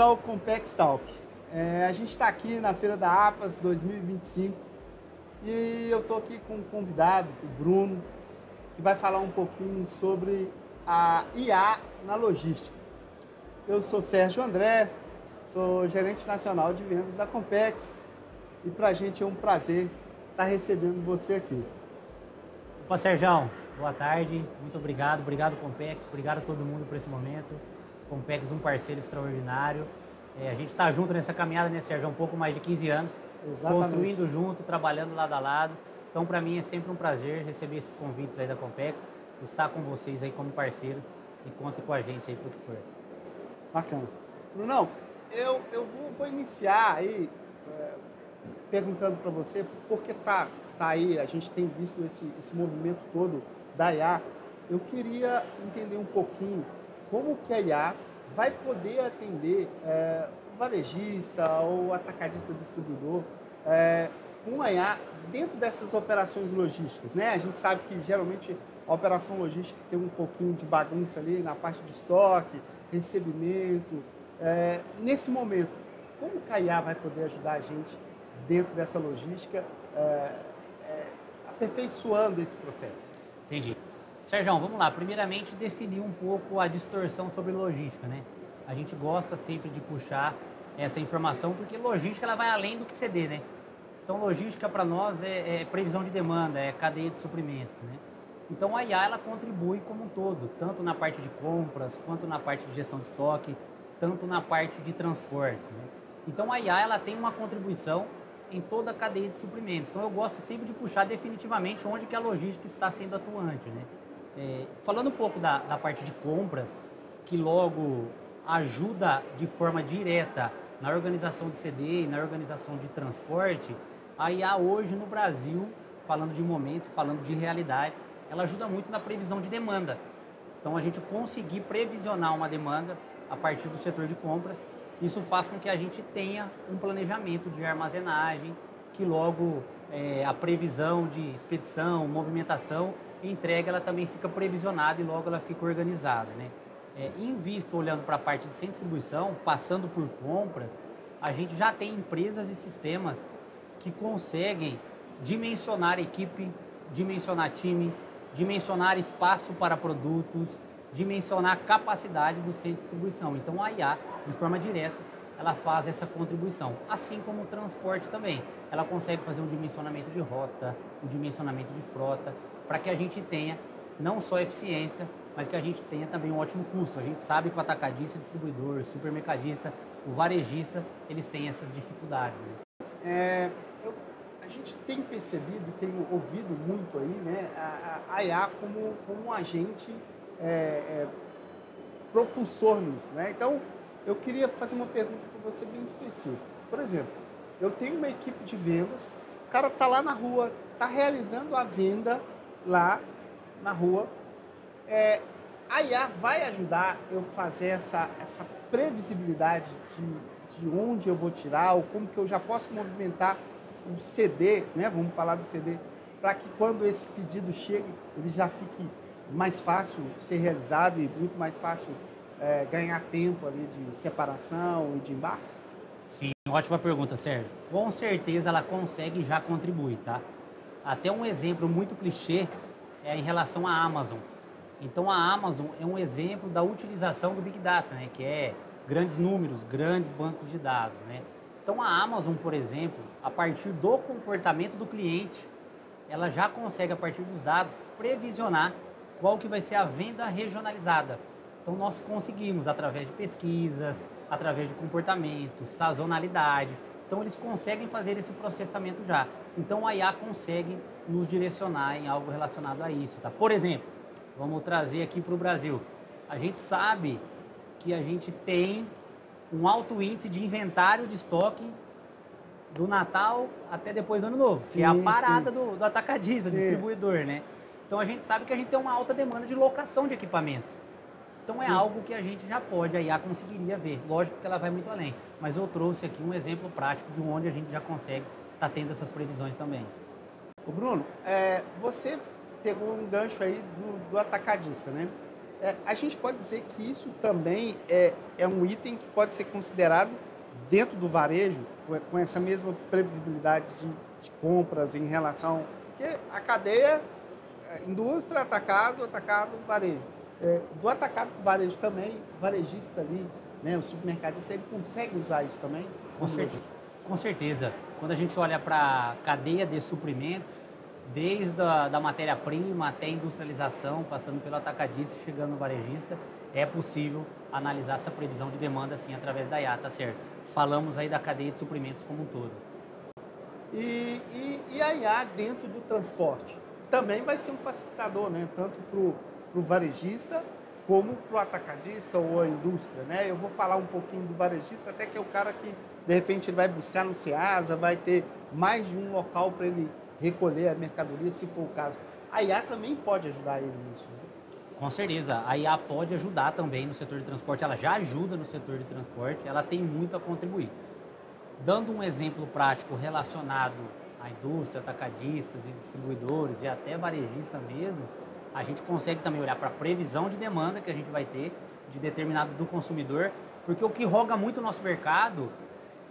ao Compex Talk. A gente está aqui na Feira da APAS 2025 e eu estou aqui com um convidado, o Bruno, que vai falar um pouquinho sobre a IA na logística. Eu sou Sérgio André, sou gerente nacional de vendas da Compex e para a gente é um prazer estar recebendo você aqui. Opa, Sérgio, boa tarde, muito obrigado, obrigado Compex, obrigado a todo mundo por esse momento. Compex, um parceiro extraordinário. A gente está junto nessa caminhada, né, Sérgio, há um pouco mais de 15 anos, Exatamente. Construindo junto, trabalhando lado a lado. Então, para mim é sempre um prazer receber esses convites aí da Compex, estar com vocês aí como parceiro e conte com a gente aí por que for. Bacana. Brunão, eu vou iniciar aí perguntando para você, porque tá aí, a gente tem visto esse movimento todo da IA. Eu queria entender um pouquinho como que a IA vai poder atender o varejista ou o atacadista distribuidor com a IA dentro dessas operações logísticas, né? A gente sabe que geralmente a operação logística tem um pouquinho de bagunça ali na parte de estoque, recebimento. Nesse momento, como que a IA vai poder ajudar a gente dentro dessa logística, aperfeiçoando esse processo? Entendi. Sérgio, vamos lá. Primeiramente, definir um pouco a distorção sobre logística, né? A gente gosta sempre de puxar essa informação, porque logística ela vai além do que CD, né? Então, logística para nós é previsão de demanda, é cadeia de suprimentos, né? Então, a IA ela contribui como um todo, tanto na parte de compras, quanto na parte de gestão de estoque, tanto na parte de transportes, né? Então, a IA ela tem uma contribuição em toda a cadeia de suprimentos. Então, eu gosto sempre de puxar definitivamente onde que a logística está sendo atuante, né? Falando um pouco da parte de compras, que logo ajuda de forma direta na organização de CD e na organização de transporte, a IA hoje no Brasil, falando de momento, falando de realidade, ela ajuda muito na previsão de demanda. Então, a gente conseguir previsionar uma demanda a partir do setor de compras, isso faz com que a gente tenha um planejamento de armazenagem, que logo a previsão de expedição, movimentação, entrega, ela também fica previsionada e logo ela fica organizada, né? Em vista, olhando para a parte de sem distribuição, passando por compras, a gente já tem empresas e sistemas que conseguem dimensionar equipe, dimensionar time, dimensionar espaço para produtos, dimensionar capacidade do centro de distribuição. Então, a IA, de forma direta, ela faz essa contribuição. Assim como o transporte também. Ela consegue fazer um dimensionamento de rota, um dimensionamento de frota, para que a gente tenha não só eficiência, mas que a gente tenha também um ótimo custo. A gente sabe que o atacadista, distribuidor, supermercadista, o varejista, eles têm essas dificuldades, né? A gente tem percebido, tem ouvido muito aí, né, a IA como um agente propulsor nisso, né? Então, eu queria fazer uma pergunta para você bem específica. Por exemplo, eu tenho uma equipe de vendas, o cara está lá na rua, está realizando a venda lá na rua. A IA vai ajudar eu fazer essa previsibilidade de onde eu vou tirar, ou como que eu já posso movimentar o CD, né? Vamos falar do CD, para que quando esse pedido chegue, ele já fique mais fácil ser realizado e muito mais fácil ganhar tempo ali de separação e de embarque? Sim, ótima pergunta, Sérgio. Com certeza ela consegue já contribuir, tá? Até um exemplo muito clichê é em relação à Amazon. Então, a Amazon é um exemplo da utilização do Big Data, né? Que é grandes números, grandes bancos de dados, né? Então, a Amazon, por exemplo, a partir do comportamento do cliente, ela já consegue, a partir dos dados, previsionar qual que vai ser a venda regionalizada. Então, nós conseguimos, através de pesquisas, através de comportamento, sazonalidade. Então, eles conseguem fazer esse processamento já. Então, a IA consegue nos direcionar em algo relacionado a isso, tá? Por exemplo, vamos trazer aqui para o Brasil. A gente sabe que a gente tem um alto índice de inventário de estoque do Natal até depois do Ano Novo, Sim, que é a parada sim. do atacadista, Sim. distribuidor, né? Então, a gente sabe que a gente tem uma alta demanda de locação de equipamento. Então, é Sim. algo que a gente já pode, a IA conseguiria ver. Lógico que ela vai muito além, mas eu trouxe aqui um exemplo prático de onde a gente já consegue estar tendo essas previsões também. Ô Bruno, você pegou um gancho aí do atacadista, né? A gente pode dizer que isso também é um item que pode ser considerado dentro do varejo, com essa mesma previsibilidade de compras em relação... Porque a cadeia, indústria, atacado, varejo. Do atacado para o varejo também, o varejista ali, né, o supermercadista, ele consegue usar isso também? Com certeza. Quando a gente olha para a cadeia de suprimentos, desde da matéria-prima até a industrialização, passando pelo atacadista e chegando no varejista, é possível analisar essa previsão de demanda assim através da IA, tá certo? Falamos aí da cadeia de suprimentos como um todo. E a IA dentro do transporte também vai ser um facilitador, né? Tanto para o varejista como para o atacadista ou a indústria, né? Eu vou falar um pouquinho do varejista, até que é o cara que, de repente, ele vai buscar no Ceasa, vai ter mais de um local para ele recolher a mercadoria, se for o caso. A IA também pode ajudar ele nisso, né? Com certeza, a IA pode ajudar também no setor de transporte, ela já ajuda no setor de transporte, ela tem muito a contribuir. Dando um exemplo prático relacionado à indústria, atacadistas e distribuidores e até varejista mesmo, a gente consegue também olhar para a previsão de demanda que a gente vai ter de determinado do consumidor, porque o que roga muito o nosso mercado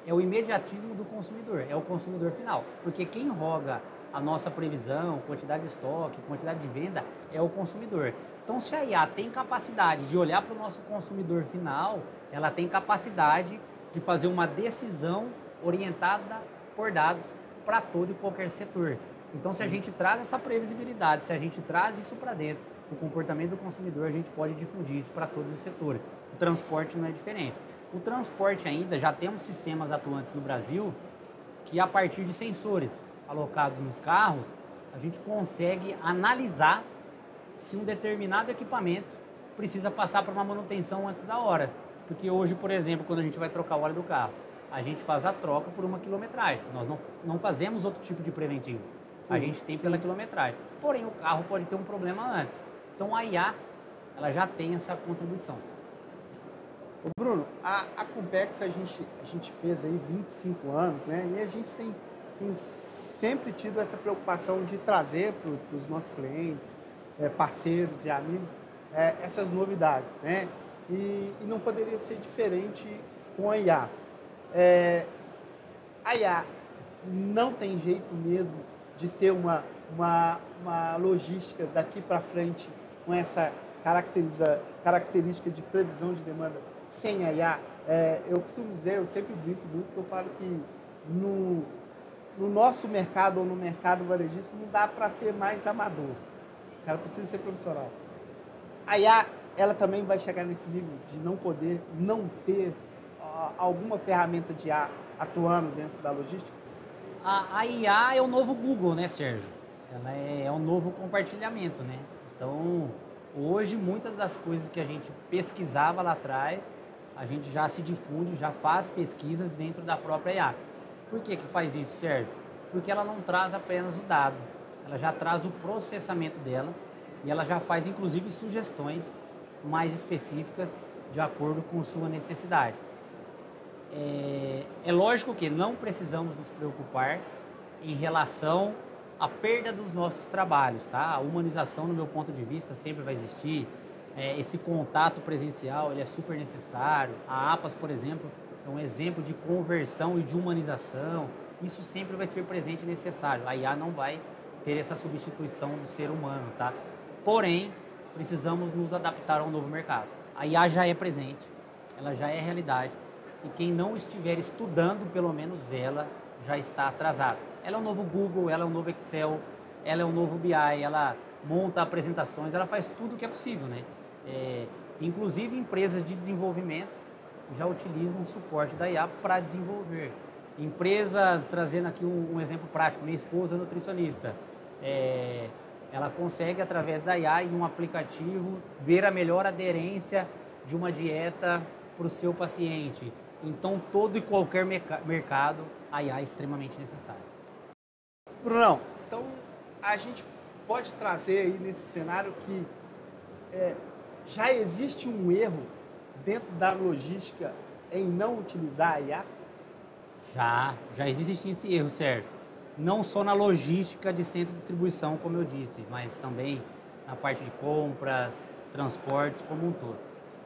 é o imediatismo do consumidor, é o consumidor final. Porque quem roga a nossa previsão, quantidade de estoque, quantidade de venda, é o consumidor. Então, se a IA tem capacidade de olhar para o nosso consumidor final, ela tem capacidade de fazer uma decisão orientada por dados para todo e qualquer setor. Então, se a gente traz essa previsibilidade, se a gente traz isso para dentro, o comportamento do consumidor, a gente pode difundir isso para todos os setores. O transporte não é diferente. O transporte ainda, já temos sistemas atuantes no Brasil que, a partir de sensores alocados nos carros, a gente consegue analisar se um determinado equipamento precisa passar por uma manutenção antes da hora. Porque hoje, por exemplo, quando a gente vai trocar o óleo do carro, a gente faz a troca por uma quilometragem. Nós não fazemos outro tipo de preventivo. A gente tem pela quilometragem. Porém, o carro pode ter um problema antes. Então, a IA, ela já tem essa contribuição. Ô Bruno, a Compex a gente fez aí 25 anos, né? E a gente tem sempre tido essa preocupação de trazer para os nossos clientes, parceiros e amigos, essas novidades, né? E não poderia ser diferente com a IA. A IA não tem jeito mesmo de ter uma logística daqui para frente com essa característica de previsão de demanda sem a IA. Eu costumo dizer, eu sempre brinco muito, que eu falo que no nosso mercado ou no mercado varejista não dá para ser mais amador. O cara precisa ser profissional. A IA, ela também vai chegar nesse nível de não ter alguma ferramenta de IA atuando dentro da logística? A IA é o novo Google, né, Sérgio? Ela é o novo compartilhamento, né? Então, hoje, muitas das coisas que a gente pesquisava lá atrás, a gente já se difunde, já faz pesquisas dentro da própria IA. Por que faz isso, Sérgio? Porque ela não traz apenas o dado, ela já traz o processamento dela e ela já faz, inclusive, sugestões mais específicas de acordo com sua necessidade. É lógico que não precisamos nos preocupar em relação à perda dos nossos trabalhos, tá? A humanização, no meu ponto de vista, sempre vai existir. Esse contato presencial, ele é super necessário. A APAS, por exemplo, é um exemplo de conversão e de humanização. Isso sempre vai ser presente e necessário. A IA não vai ter essa substituição do ser humano, tá? Porém, precisamos nos adaptar ao novo mercado. A IA já é presente, ela já é realidade. E quem não estiver estudando, pelo menos ela, já está atrasado. Ela é o novo Google, ela é o novo Excel, ela é o novo BI, ela monta apresentações, ela faz tudo o que é possível, né? Inclusive, empresas de desenvolvimento já utilizam o suporte da IA para desenvolver. Empresas, trazendo aqui um exemplo prático, minha esposa é nutricionista, ela consegue, através da IA, em um aplicativo, ver a melhor aderência de uma dieta para o seu paciente. Então, todo e qualquer mercado, a IA é extremamente necessária. Brunão, então a gente pode trazer aí nesse cenário que já existe um erro dentro da logística em não utilizar a IA? Já existe sim esse erro, Sérgio. Não só na logística de centro de distribuição, como eu disse, mas também na parte de compras, transportes como um todo.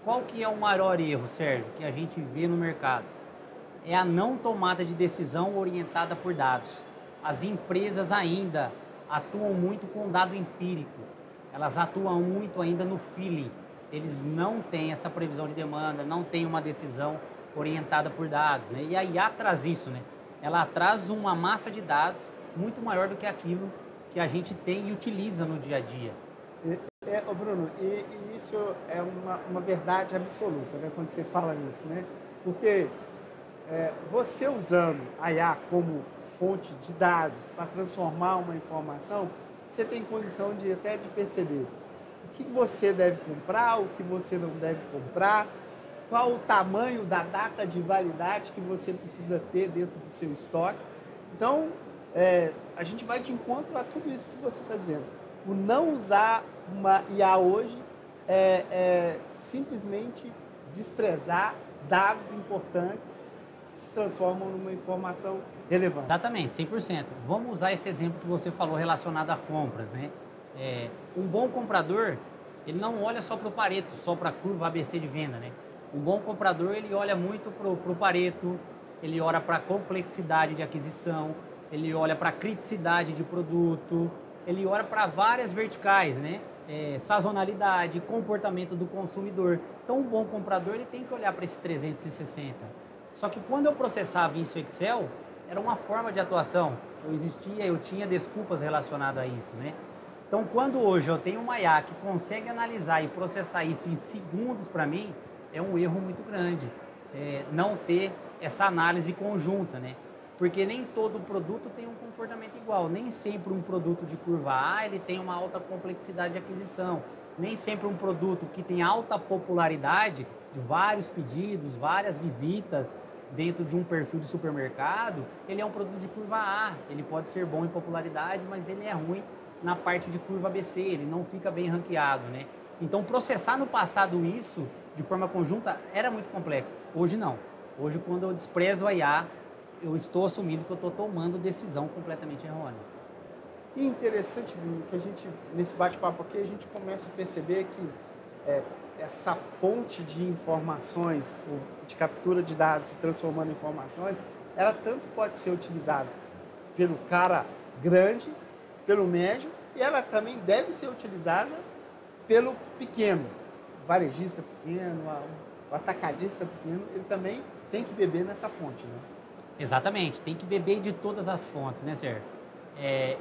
Qual que é o maior erro, Sérgio, que a gente vê no mercado? É a não tomada de decisão orientada por dados. As empresas ainda atuam muito com dado empírico, elas atuam muito ainda no feeling. Eles não têm essa previsão de demanda, não têm uma decisão orientada por dados, né? E a IA traz isso, né? Ela traz uma massa de dados muito maior do que aquilo que a gente tem e utiliza no dia a dia. Ô Bruno, e isso é uma verdade absoluta, né, quando você fala nisso, né? Porque você usando a IA como fonte de dados para transformar uma informação, você tem condição de até de perceber o que você deve comprar, o que você não deve comprar, qual o tamanho da data de validade que você precisa ter dentro do seu estoque. Então, a gente vai de encontro a tudo isso que você está dizendo. O não usar uma IA hoje é simplesmente desprezar dados importantes que se transformam numa informação relevante. Exatamente, 100%. Vamos usar esse exemplo que você falou relacionado a compras, né? Um bom comprador, ele não olha só para o Pareto, só para a curva ABC de venda, né? Um bom comprador, ele olha muito para o Pareto, ele olha para a complexidade de aquisição, ele olha para a criticidade de produto, ele olha para várias verticais, né? Sazonalidade, comportamento do consumidor. Então, um bom comprador, ele tem que olhar para esses 360. Só que quando eu processava isso em Excel, era uma forma de atuação. Eu tinha desculpas relacionadas a isso, né? Então, quando hoje eu tenho uma IA que consegue analisar e processar isso em segundos para mim, é um erro muito grande. Não ter essa análise conjunta, né? Porque nem todo produto tem um comportamento igual. Nem sempre um produto de curva A ele tem uma alta complexidade de aquisição. Nem sempre um produto que tem alta popularidade, de vários pedidos, várias visitas dentro de um perfil de supermercado, ele é um produto de curva A. Ele pode ser bom em popularidade, mas ele é ruim na parte de curva ABC, ele não fica bem ranqueado, né? Então, processar no passado isso de forma conjunta era muito complexo. Hoje não. Hoje, quando eu desprezo a IA, eu estou assumindo que eu estou tomando decisão completamente errônea. E interessante, Bruno, que a gente, nesse bate-papo aqui, a gente começa a perceber que essa fonte de informações, de captura de dados e transformando em informações, ela tanto pode ser utilizada pelo cara grande, pelo médio, e ela também deve ser utilizada pelo pequeno, o varejista pequeno, o atacadista pequeno, ele também tem que beber nessa fonte, né? Exatamente, tem que beber de todas as fontes, né, Sérgio?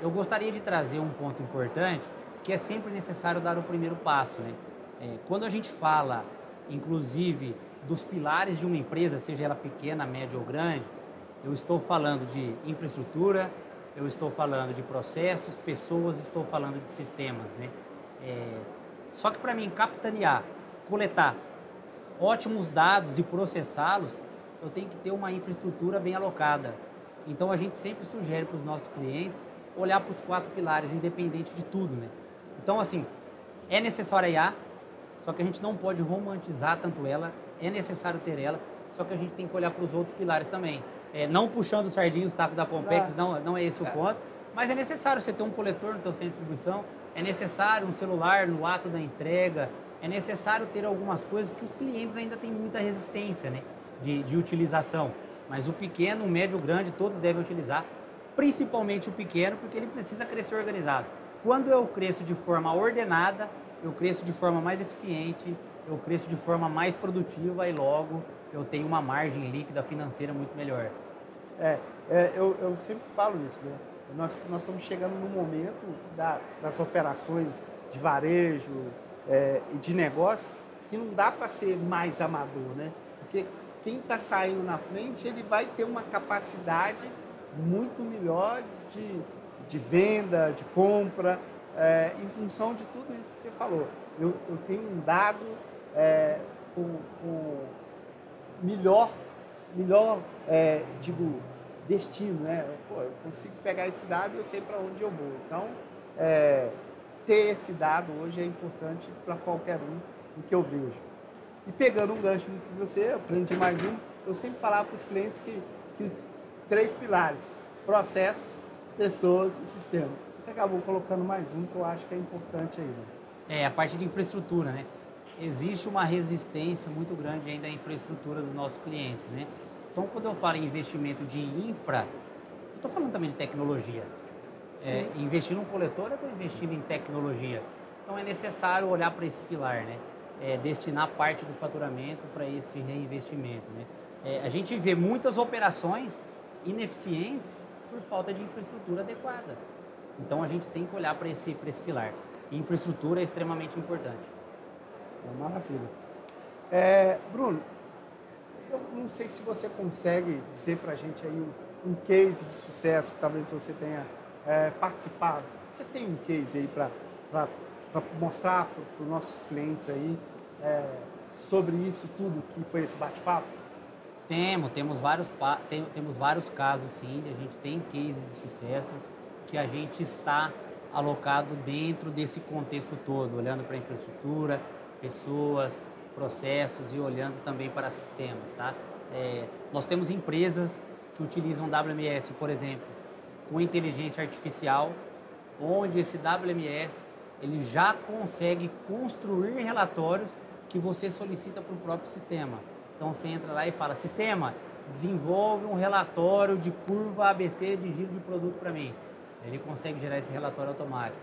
Eu gostaria de trazer um ponto importante, que é sempre necessário dar o primeiro passo, né? Quando a gente fala, inclusive, dos pilares de uma empresa, seja ela pequena, média ou grande, eu estou falando de infraestrutura, eu estou falando de processos, pessoas, estou falando de sistemas, né? Só que para mim capitanear, coletar ótimos dados e processá-los, eu tenho que ter uma infraestrutura bem alocada. Então a gente sempre sugere para os nossos clientes olhar para os 4 pilares, independente de tudo, né? Então, assim, é necessário a IA, só que a gente não pode romantizar tanto ela, é necessário ter ela, só que a gente tem que olhar para os outros pilares também. Não puxando o sardinho, o saco da Pompex, não é esse o ponto, mas é necessário você ter um coletor no teu centro de distribuição, é necessário um celular no ato da entrega, é necessário ter algumas coisas que os clientes ainda têm muita resistência, né, de utilização. Mas o pequeno, o médio, o grande, todos devem utilizar, principalmente o pequeno, porque ele precisa crescer organizado. Quando eu cresço de forma ordenada, eu cresço de forma mais eficiente, eu cresço de forma mais produtiva e logo eu tenho uma margem líquida financeira muito melhor. Eu sempre falo isso, né? Nós estamos chegando no momento das operações de varejo e de negócio que não dá para ser mais amador, né? Porque quem está saindo na frente, ele vai ter uma capacidade muito melhor de venda, de compra, em função de tudo isso que você falou. Eu tenho um dado com melhor destino, né? Eu consigo pegar esse dado e eu sei para onde eu vou. Então, ter esse dado hoje é importante para qualquer um do que eu vejo. E pegando um gancho que você, aprendi mais um, eu sempre falava para os clientes que 3 pilares, processos, pessoas e sistema. Você acabou colocando mais um que eu acho que é importante aí, né? É, a parte de infraestrutura, né? Existe uma resistência muito grande ainda à infraestrutura dos nossos clientes, né? Então, quando eu falo em investimento de infra, eu estou falando também de tecnologia. Sim. Investir num coletor, eu estou investindo em tecnologia. Então, é necessário olhar para esse pilar, né? Destinar parte do faturamento para esse reinvestimento, né? A gente vê muitas operações ineficientes por falta de infraestrutura adequada. Então, a gente tem que olhar para esse pilar. E infraestrutura é extremamente importante. Maravilha. Bruno, eu não sei se você consegue dizer para a gente aí um case de sucesso que talvez você tenha participado. Você tem um case aí para mostrar para os nossos clientes aí sobre isso tudo que foi esse bate-papo? Temos vários casos sim, a gente tem cases de sucesso que a gente está alocado dentro desse contexto todo, olhando para a infraestrutura, pessoas, processos e olhando também para sistemas, tá? Nós temos empresas que utilizam WMS, por exemplo, com inteligência artificial, onde esse WMS ele já consegue construir relatórios que você solicita para o próprio sistema. Então você entra lá e fala, sistema, desenvolve um relatório de curva ABC de giro de produto para mim. Ele consegue gerar esse relatório automático.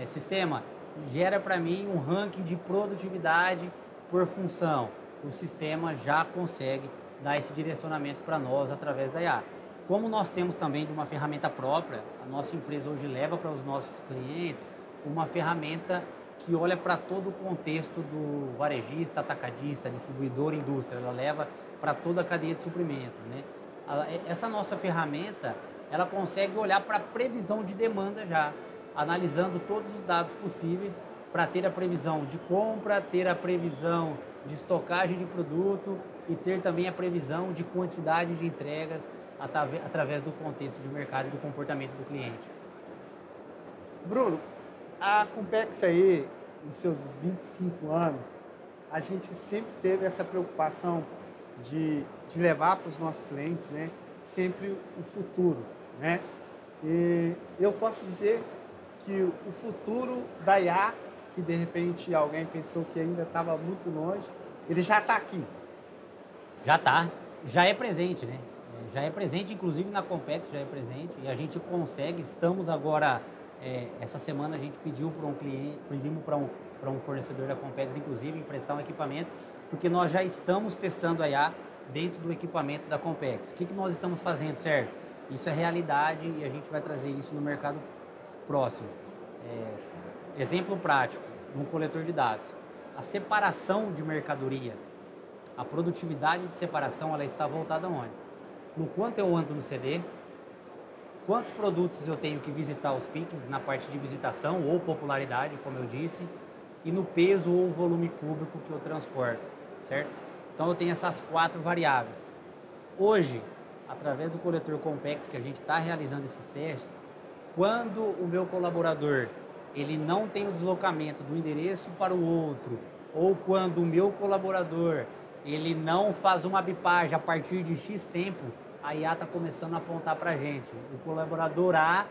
Sistema, gera para mim um ranking de produtividade por função. O sistema já consegue dar esse direcionamento para nós através da IA. Como nós temos também de uma ferramenta própria, a nossa empresa hoje leva para os nossos clientes uma ferramenta que olha para todo o contexto do varejista, atacadista, distribuidor, indústria. Ela leva para toda a cadeia de suprimentos, né? Essa nossa ferramenta, ela consegue olhar para a previsão de demanda já, analisando todos os dados possíveis para ter a previsão de compra, ter a previsão de estocagem de produto e ter também a previsão de quantidade de entregas através do contexto de mercado e do comportamento do cliente. Bruno, a Compex aí, em seus 25 anos, a gente sempre teve essa preocupação de levar para os nossos clientes, né, sempre o futuro, né? E eu posso dizer que o futuro da IA, que de repente alguém pensou que ainda estava muito longe, ele já está aqui. Já está, já é presente, né? Já é presente, inclusive na Compex já é presente e a gente consegue, estamos agora, essa semana a gente pediu para um cliente, pedimos para um fornecedor da Compex, inclusive, emprestar um equipamento, porque nós já estamos testando a IA dentro do equipamento da Compex. O que nós estamos fazendo, Sérgio? Isso é realidade e a gente vai trazer isso no mercado próximo. Exemplo prático, num coletor de dados. A separação de mercadoria, a produtividade de separação, ela está voltada aonde? No quanto eu ando no CD, quantos produtos eu tenho que visitar os piques na parte de visitação ou popularidade, como eu disse, e no peso ou volume cúbico que eu transporto, certo? Então eu tenho essas 4 variáveis. Hoje, através do coletor Compex que a gente está realizando esses testes, quando o meu colaborador ele não tem o deslocamento do endereço para o outro, ou quando o meu colaborador ele não faz uma bipagem a partir de X tempo, a IA está começando a apontar para a gente. O colaborador A,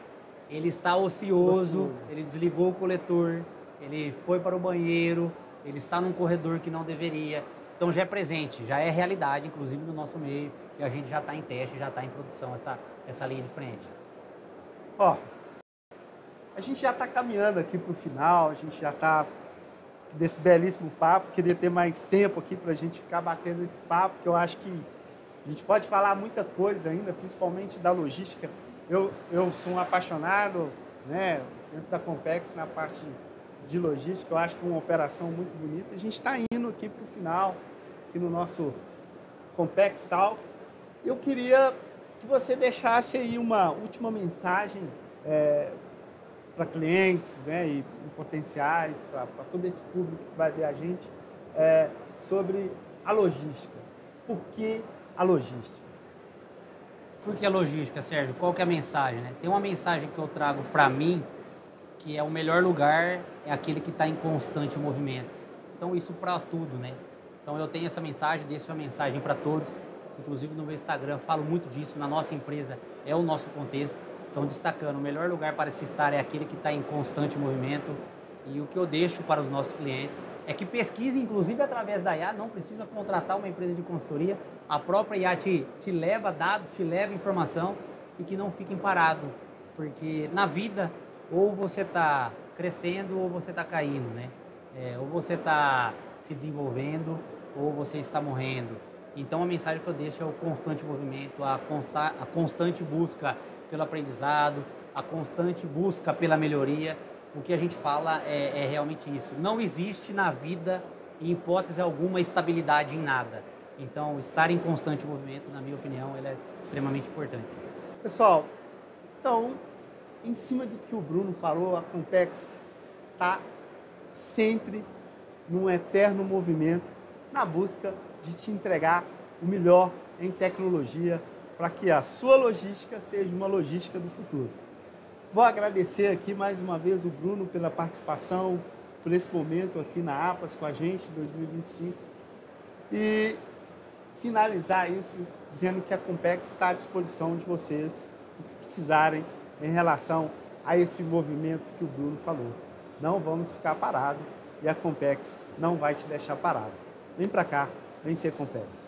ele está ocioso, ele desligou o coletor, ele foi para o banheiro, ele está num corredor que não deveria. Então já é presente, já é realidade, inclusive no nosso meio, e a gente já está em teste, já está em produção essa linha de frente. Ó, a gente já está caminhando aqui para o final, a gente já está desse belíssimo papo. Queria ter mais tempo aqui para a gente ficar batendo esse papo, que eu acho que a gente pode falar muita coisa ainda, principalmente da logística. Eu sou um apaixonado, né, dentro da Compex, na parte de logística. Eu acho que é uma operação muito bonita. A gente está indo aqui para o final, aqui no nosso Compex Talk. Eu queria que você deixasse aí uma última mensagem para clientes, né, e potenciais, para todo esse público que vai ver a gente, sobre a logística. Por que a logística? Por que a logística, Sérgio? Qual que é a mensagem, né? Tem uma mensagem que eu trago para mim, que é o melhor lugar é aquele que está em constante movimento. Então, isso para tudo, né? Então, eu tenho essa mensagem, deixo a mensagem para todos. Inclusive, no meu Instagram, falo muito disso. Na nossa empresa, é o nosso contexto. Então, destacando, o melhor lugar para se estar é aquele que está em constante movimento. E o que eu deixo para os nossos clientes é que pesquise, inclusive através da IA, não precisa contratar uma empresa de consultoria, a própria IA te leva dados, te leva informação e que não fiquem parados, porque na vida ou você está crescendo ou você está caindo, né? Ou você está se desenvolvendo ou você está morrendo. Então a mensagem que eu deixo é o constante movimento, a constante busca pelo aprendizado, a constante busca pela melhoria. O que a gente fala é realmente isso. Não existe na vida, em hipótese alguma, estabilidade em nada. Então, estar em constante movimento, na minha opinião, ele é extremamente importante. Pessoal, então, em cima do que o Bruno falou, a Compex está sempre num eterno movimento na busca de te entregar o melhor em tecnologia para que a sua logística seja uma logística do futuro. Vou agradecer aqui mais uma vez o Bruno pela participação, por esse momento aqui na APAS com a gente, 2025. E finalizar isso dizendo que a Compex está à disposição de vocês, o que precisarem em relação a esse movimento que o Bruno falou. Não vamos ficar parados e a Compex não vai te deixar parado. Vem para cá, vem ser Compex.